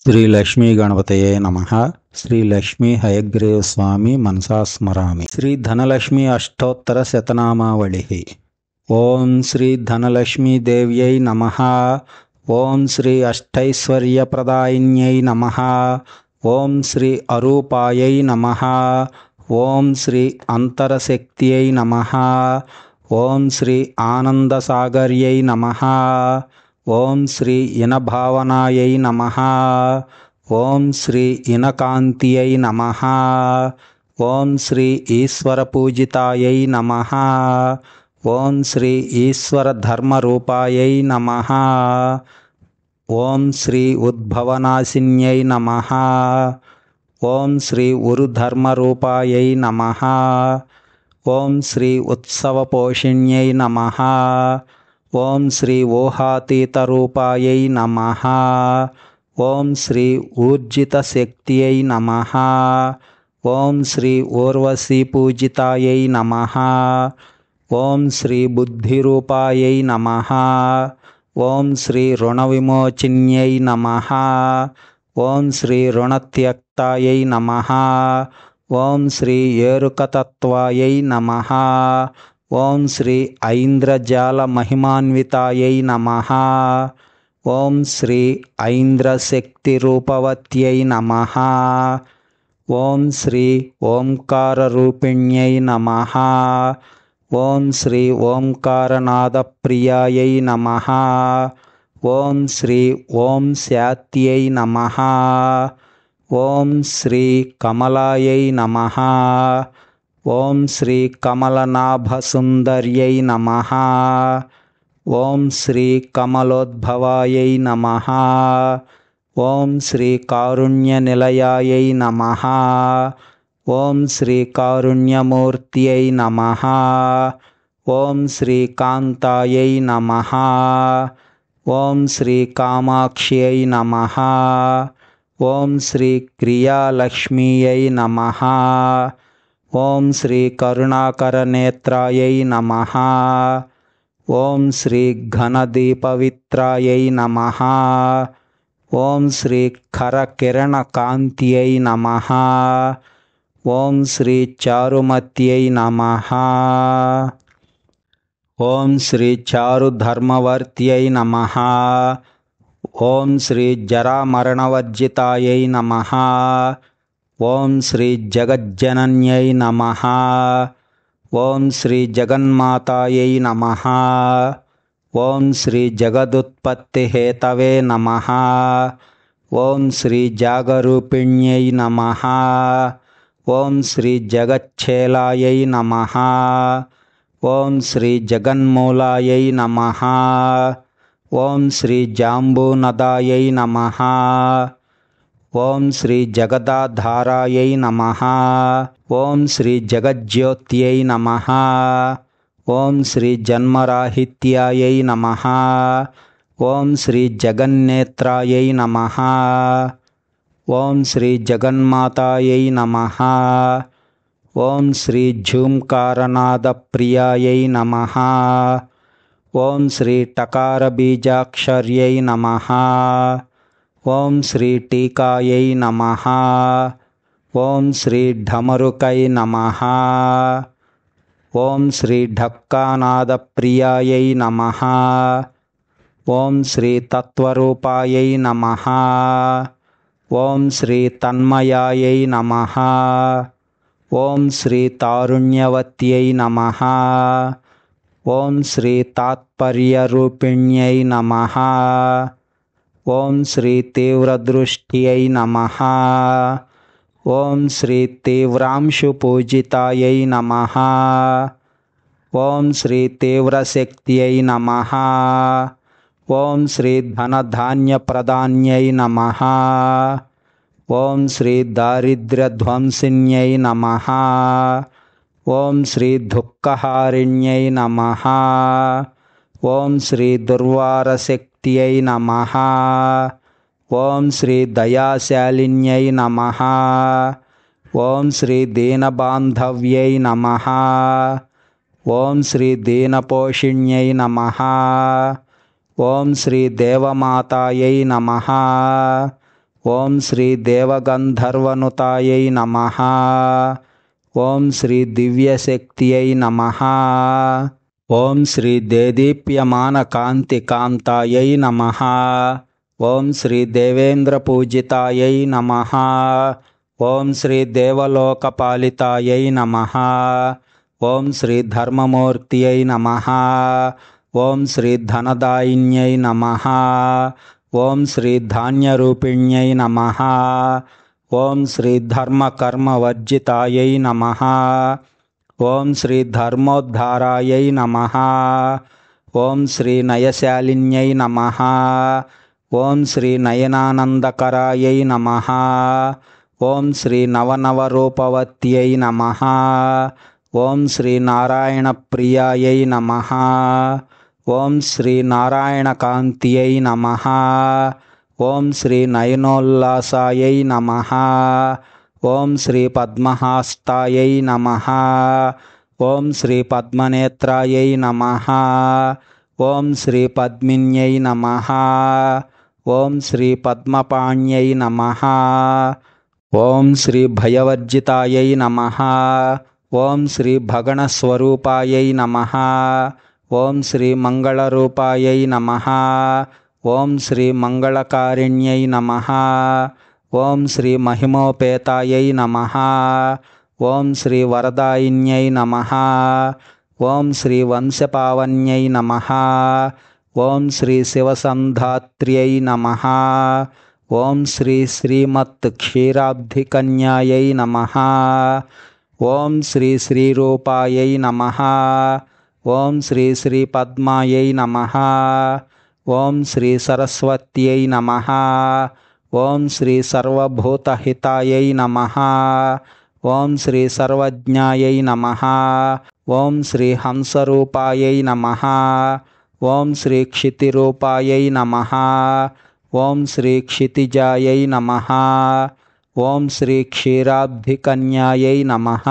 శ్రీ లక్ష్మీ గణపతయే నమః. శ్రీ లక్ష్మీ హయగ్రీవ స్వామి మనసా స్మరామి. శ్రీ ధనలక్ష్మీ అష్టోత్తర శతనామావళి. ఓం శ్రీ ధనలక్ష్మీ దేవ్యై నమః. ఓం శ్రీ అష్టైశ్వర్యప్రదాయిన్యై నమః. ఓం శ్రీ అరూపాయై నమః. ఓం శ్రీ అంతరశక్త్యై నమః. ఓం శ్రీ ఆనందసాగర్యై నమః. ఓం శ్రీ ఇనభావనాయై నమః. ఓం శ్రీ ఇనకాంత్యై నమః. ఓం శ్రీ ఈశ్వరపూజితాయై నమః. ఓం శ్రీ ఈశ్వరధర్మరూపాయై నమః. ఓం శ్రీ ఉద్భవనాశిన్యై నమః. ఓం శ్రీ ఉరుధర్మరూపాయై నమః. ఓం శ్రీ ఉత్సవపోషిణ్యై నమః. ఓం శ్రీ ఊహాతీతరూపాయై నమః. ఓం శ్రీ ఊర్జితశక్త్యై నమః. ఓం శ్రీ ఊర్వశీపూజితాయై నమః. ఓం శ్రీ బుద్ధిరూపాయై నమః. ఓం శ్రీ రుణవిమోచిన్యై నమః. ఓం శ్రీ రుణత్యక్తాయై నమః. ఓం శ్రీ ఏరుకతత్వాయై నమః. ఓం శ్రీ ఐంద్రజాల మహిమాన్వితాయై నమః. ఓం శ్రీ ఐంద్రశక్తిరూపవత్యై నమః. ఓం శ్రీ ఓంకారరూపిణ్యై నమః. ఓం శ్రీ ఓంకారనాదప్రియాయై నమః. ఓం శ్రీ ఓం శాత్యై నమః. ఓం శ్రీ కమలాయై నమః. ఓం శ్రీ కమలనాభసుందర్యై నమః. ఓం శ్రీ కమలోద్భవాయై నమః. ఓం శ్రీ కారుణ్యనిలయాయై నమః. ఓం శ్రీ కారుణ్యమూర్త్యై నమః. ఓం శ్రీ కాంతాయై నమః. ఓం శ్రీ కామాక్ష్యై నమః. ఓం శ్రీ క్రియాలక్ష్మీయై నమః. ఓం శ్రీ కరుణాకరనేత్రాయై నమః. ఓం శ్రీ ఘనదీపవిత్రాయై నమః. ఓం శ్రీ ఖరకిరణకాంత్యై నమః. ఓం శ్రీ చారుమత్యై నమః. ఓం శ్రీ చారుధర్మవర్త్యై నమః. ఓం శ్రీ జరామరణవర్జితాయై నమః. ఓం శ్రీ జగజ్జనన్యై నమః. ఓం శ్రీ జగన్మాతాయై నమః. ఓం శ్రీ జగదుత్పత్తిహేతవే నమః. ఓం శ్రీ జాగరూపిణ్యై నమః. ఓం శ్రీ జగచ్ఛేలాయై నమః. ఓం శ్రీ జగన్మూలాయై నమః. ఓం శ్రీ జాంబూనదాయై నమః. ఓం శ్రీ జగదాధారాయై నమః. ఓం శ్రీ జగజ్యోత్యై నమః. ఓం శ్రీ జన్మరాహిత్యాయై నమః. ఓం శ్రీ జగన్నేత్రాయై నమః. ఓం శ్రీ జగన్మాతాయై నమః. ఓం శ్రీ ఝూంకారనాదప్రియాయై నమః. ఓం శ్రీ టకారబీజాక్షర్యై నమః. ఓం శ్రీ టీకాయై నమః. ఓం శ్రీ ఢమరుకై నమః. ఓం శ్రీ ఢక్కానాదప్రియాయై నమః. ఓం శ్రీ తత్వరూపాయై నమః. ఓం శ్రీ తన్మయాయై నమః. ఓం శ్రీ తారుణ్యవత్యై నమః. ఓం శ్రీ తాత్పర్యరూపిణ్యై నమః. ఓం శ్రీ తీవ్రదృష్ట్యై నమః. ఓం శ్రీ తీవ్రాంశుపూజితాయై నమః. ఓం శ్రీ తీవ్రశక్త్యై నమః. ఓం శ్రీ ధనధాన్యప్రదాన్యై నమః. ఓం శ్రీ దారిద్ర్యధ్వంసిన్యై నమః. ఓం శ్రీ దుఃఖహారిణ్యై నమః. ఓం శ్రీ దుర్వారశక్త్యై నమః. ఓం శ్రీ దయాశాలిన్యై నమః. ఓం శ్రీ దీనబాంధవ్యై నమః. ఓం శ్రీ దీనపోషిణ్యై నమః. ఓం శ్రీ దేవమాతాయై నమః. ఓం శ్రీ దేవగంధర్వనుతాయై నమః. ఓం శ్రీ దివ్యశక్తియై నమః. ఓం శ్రీ దేదీప్యమానకాంతికాంతాయై నమః. ఓం శ్రీ దేవేంద్రపూజితాయై నమః. ఓం శ్రీ దేవలోకపాలితాయై నమః. ఓం శ్రీ ధర్మమూర్తియై నమః. ఓం శ్రీ ధనదాయిన్యై నమః. ఓం శ్రీ ధాన్యరూపిణ్యై నమః. ఓం శ్రీ ధర్మకర్మవర్జితాయై నమః. ఓం శ్రీ ధర్మోద్ధారాయై నమః. ఓం శ్రీ నయశాలిన్యై నమః. ఓం శ్రీ నయనానందకరాయై నమః. ఓం శ్రీ నవనవరూపవత్యై నమః. ఓం శ్రీ నారాయణప్రియాయై నమః. ఓం శ్రీ నారాయణకాంత్యై నమః. ఓం శ్రీ నయనోల్లాసాయై నమః. ఓం శ్రీ పద్మహాస్తాయై నమః. ఓం శ్రీ పద్మనేత్రాయై నమః. ఓం శ్రీ పద్మిన్యై నమః. ఓం శ్రీ పద్మపాణ్యై నమః. ఓం శ్రీ భయవర్జితాయై నమః. ఓం శ్రీ భగణస్వరూపాయై నమః. ఓం శ్రీ మంగళరూపాయై నమః. ఓం శ్రీ మంగళకారిణ్యై నమః. ఓం శ్రీ మహిమోపేతాయై నమః. ఓం శ్రీ వరదాయిన్యై నమః. ఓం శ్రీ వంశపావన్యై నమః. ఓం శ్రీ శివసంధాత్ర్యై నమః. ఓం శ్రీ శ్రీమత్ క్షీరాబ్ధికన్యాయై నమః. ఓం శ్రీ శ్రీరూపాయై నమః. ఓం శ్రీ శ్రీపద్మాయై నమః. ఓం శ్రీ సరస్వత్యై నమః. ఓం శ్రీ సర్వభూతహితాయై నమః. ఓం శ్రీ సర్వజ్ఞాయై నమః. ఓం శ్రీ హంసరూపాయై నమః. ఓం శ్రీ క్షితిరూపాయై నమః. ఓం శ్రీ క్షితిజాయై నమః. ఓం శ్రీ క్షీరాబ్ధికన్యాయై నమః.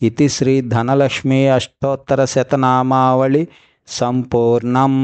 ఇతి శ్రీ ధనలక్ష్మీ అష్టోత్తర శతనామావళి సంపూర్ణం.